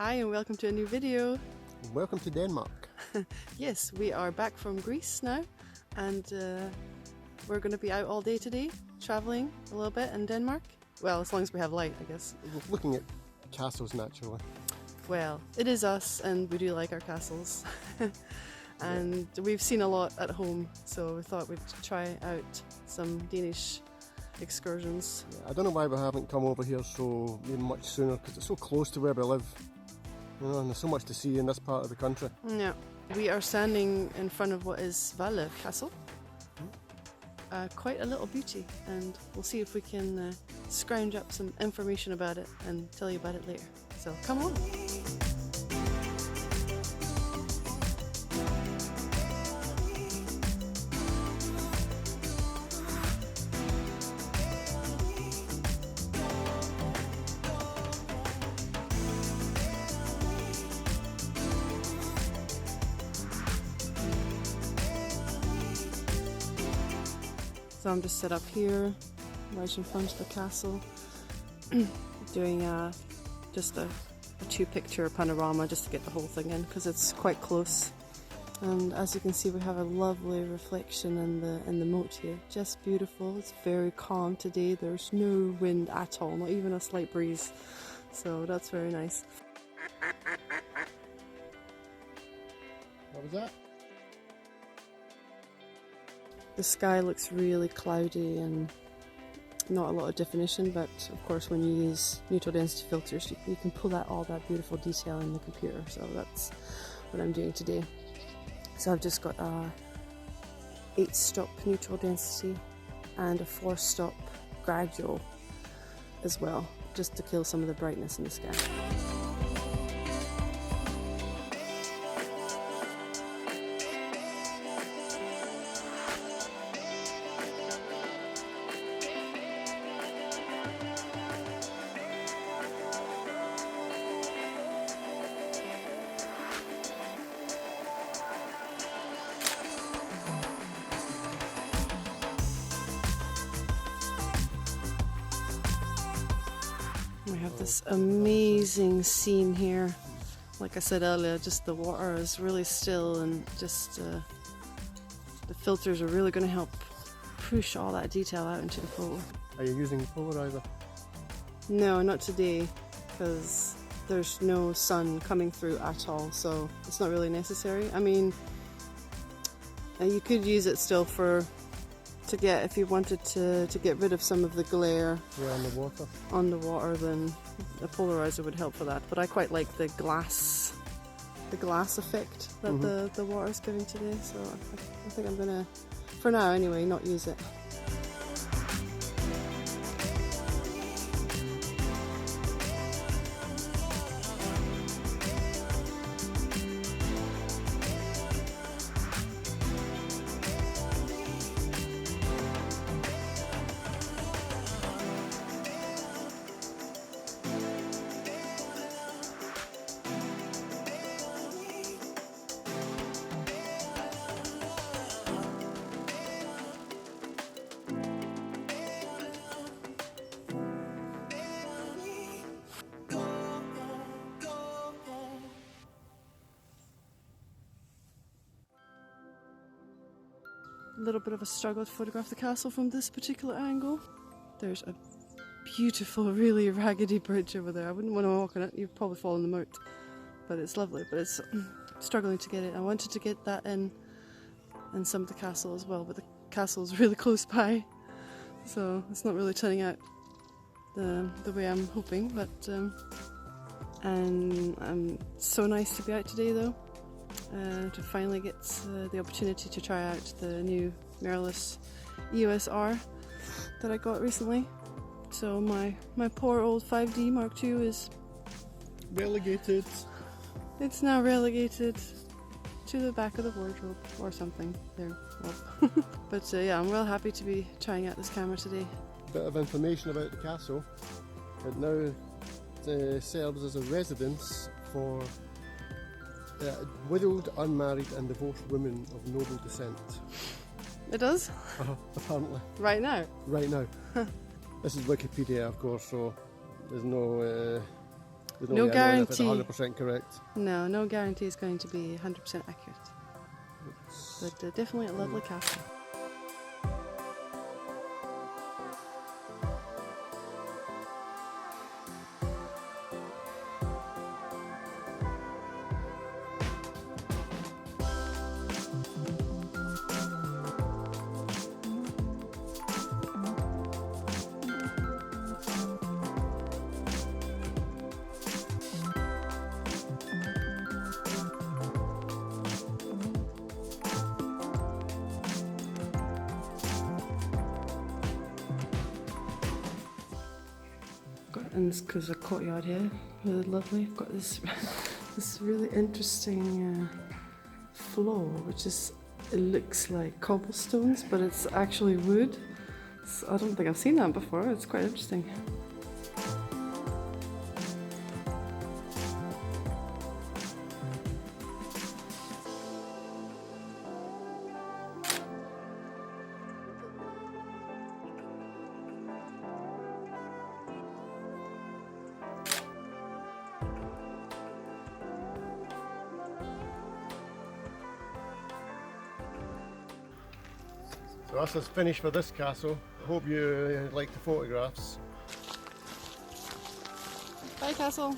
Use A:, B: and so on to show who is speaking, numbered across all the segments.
A: Hi and welcome to a new video.
B: Welcome to Denmark.
A: Yes, we are back from Greece now and we're going to be out all day today, travelling a little bit in Denmark. Well, as long as we have light, I guess.
B: Looking at castles naturally.
A: Well, it is us and we do like our castles. And we've seen a lot at home, so we thought we'd try out some Danish excursions.
B: Yeah, I don't know why we haven't come over here so much sooner, because it's so close to where we live. You know, and there's so much to see in this part of the country.
A: Yeah, we are standing in front of what is Vallo castle. Quite a little beauty, and we'll see if we can scrounge up some information about it and tell you about it later. So come on! So I'm just set up here, right in front of the castle, doing just a two-picture panorama just to get the whole thing in, because it's quite close. And as you can see, we have a lovely reflection in the moat here. Just beautiful. It's very calm today. There's no wind at all, not even a slight breeze. So that's very nice.
B: What was that?
A: The sky looks really cloudy and not a lot of definition, but of course when you use neutral density filters you can pull out all that beautiful detail in the computer, so that's what I'm doing today. So I've just got a 8-stop neutral density and a 4-stop gradual as well, just to kill some of the brightness in the sky. We have this amazing scene here. Like I said earlier, just the water is really still, and just the filters are really going to help push all that detail out into the photo.
B: Are you using polarizer?
A: No, not today, because there's no sun coming through at all, so it's not really necessary. I mean, you could use it still if you wanted to get rid of some of the glare on the water, then a polarizer would help for that. But I quite like the glass effect that the water is giving today, so I think I'm gonna, for now anyway, not use it. A little bit of a struggle to photograph the castle from this particular angle. There's a beautiful, really raggedy bridge over there. I wouldn't want to walk on it, you'd probably fall in the moat. But it's lovely, but it's struggling to get it. I wanted to get that in some of the castle as well, but the castle is really close by, so it's not really turning out the way I'm hoping. But and so nice to be out today though. To finally get the opportunity to try out the new mirrorless EOS R that I got recently. So my poor old 5D Mark II is
B: relegated.
A: It's now relegated to the back of the wardrobe or something. There. Well. But yeah, I'm real happy to be trying out this camera today.
B: Bit of information about the castle. It now serves as a residence for widowed, unmarried and divorced women of noble descent.
A: It does?
B: Apparently.
A: Right now?
B: Right now. This is Wikipedia, of course, so there's no There's
A: No
B: way of knowing if it's
A: guarantee.
B: 100% correct.
A: No, no guarantee it's going to be 100% accurate. But definitely a lovely castle. And there's a courtyard here, really lovely. I've got this this really interesting floor, which is, it looks like cobblestones, but it's actually wood. So I don't think I've seen that before. It's quite interesting.
B: So that's us finished for this castle. I hope you like the photographs.
A: Bye, castle.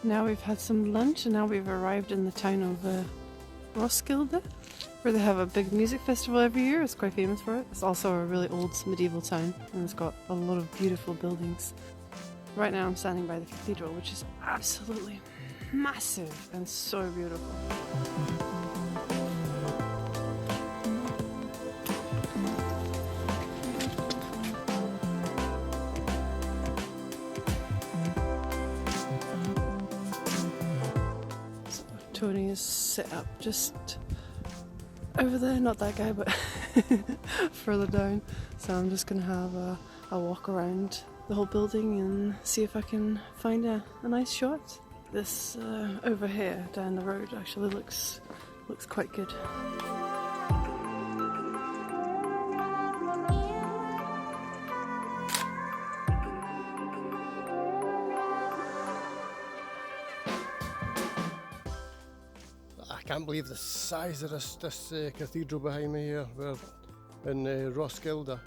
A: Now we've had some lunch and now we've arrived in the town of Roskilde, where they have a big music festival every year. It's quite famous for it. It's also a really old medieval town and it's got a lot of beautiful buildings. Right now I'm standing by the cathedral, which is absolutely massive and so beautiful. Tony is set up just over there, not that guy, but further down. So I'm just going to have a walk around the whole building and see if I can find a nice shot. This over here down the road actually looks quite good.
B: I can't believe the size of this cathedral behind me here. We're in Roskilde.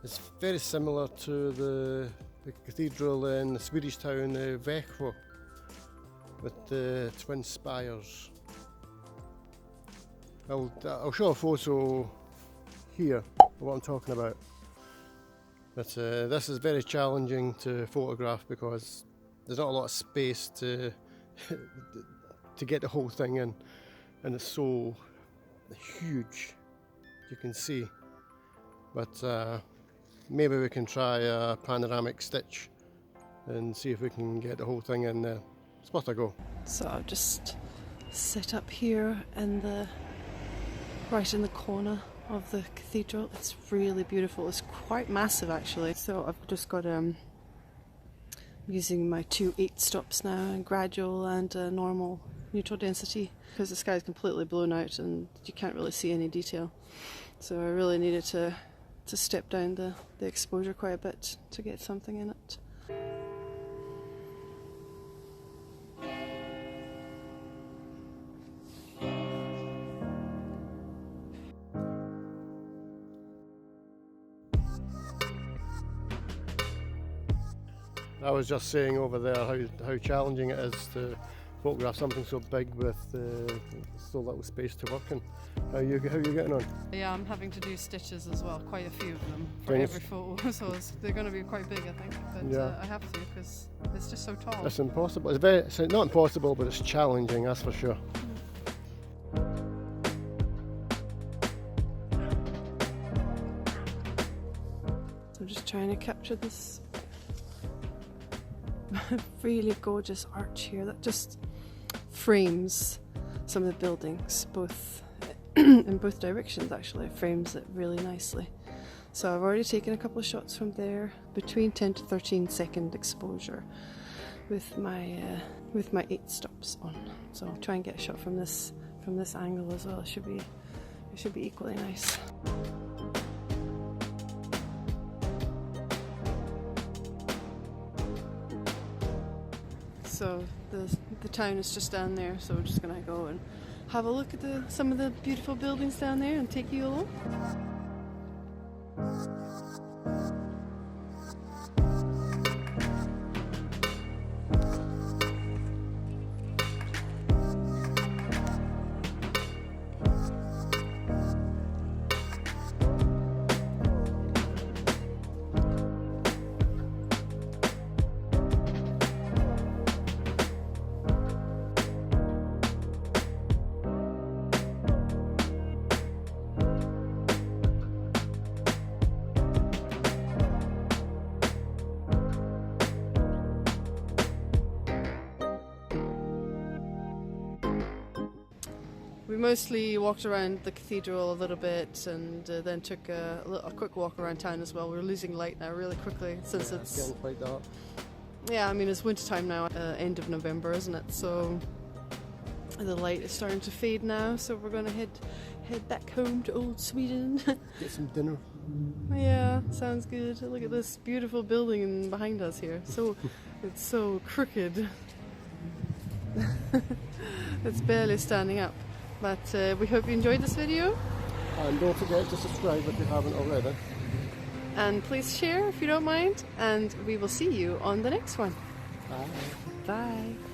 B: It's very similar to the cathedral in the Swedish town Vallo, with the twin spires. I'll show a photo here of what I'm talking about. But this is very challenging to photograph because there's not a lot of space to get the whole thing in, and it's so huge, you can see. But maybe we can try a panoramic stitch and see if we can get the whole thing in there. It's worth a go.
A: So I've just set up here right in the corner of the cathedral. It's really beautiful. It's quite massive actually. So I've just got using my 2 8-stops now, gradual and normal neutral density, because the sky is completely blown out and you can't really see any detail. So I really needed to step down the exposure quite a bit to get something in it.
B: I was just saying over there how challenging it is to photograph something so big with so little space to work in. How are you getting on?
A: Yeah, I'm having to do stitches as well, quite a few of them for every photo, so they're going to be quite big I think, but yeah. I have to because it's just so tall.
B: It's impossible. It's not impossible, but it's challenging, that's for sure.
A: I'm just trying to capture this really gorgeous arch here that just frames some of the buildings, both in both directions actually. It frames it really nicely. So I've already taken a couple of shots from there, between 10 to 13 second exposure with my 8 stops on. So I'll try and get a shot from this angle as well. It should be equally nice. So the town is just down there, so we're just gonna go and have a look at some of the beautiful buildings down there and take you along. We mostly walked around the cathedral a little bit and then took a quick walk around town as well. We're losing light now really quickly since it's
B: getting quite dark.
A: Yeah, I mean it's winter time now, end of November, isn't it? So the light is starting to fade now, so we're going to head back home to old Sweden.
B: Get some dinner.
A: Yeah, sounds good. Look at this beautiful building behind us here. So it's so crooked. It's barely standing up. But we hope you enjoyed this video.
B: And don't forget to subscribe if you haven't already.
A: And please share if you don't mind. And we will see you on the next one.
B: Bye.
A: Bye.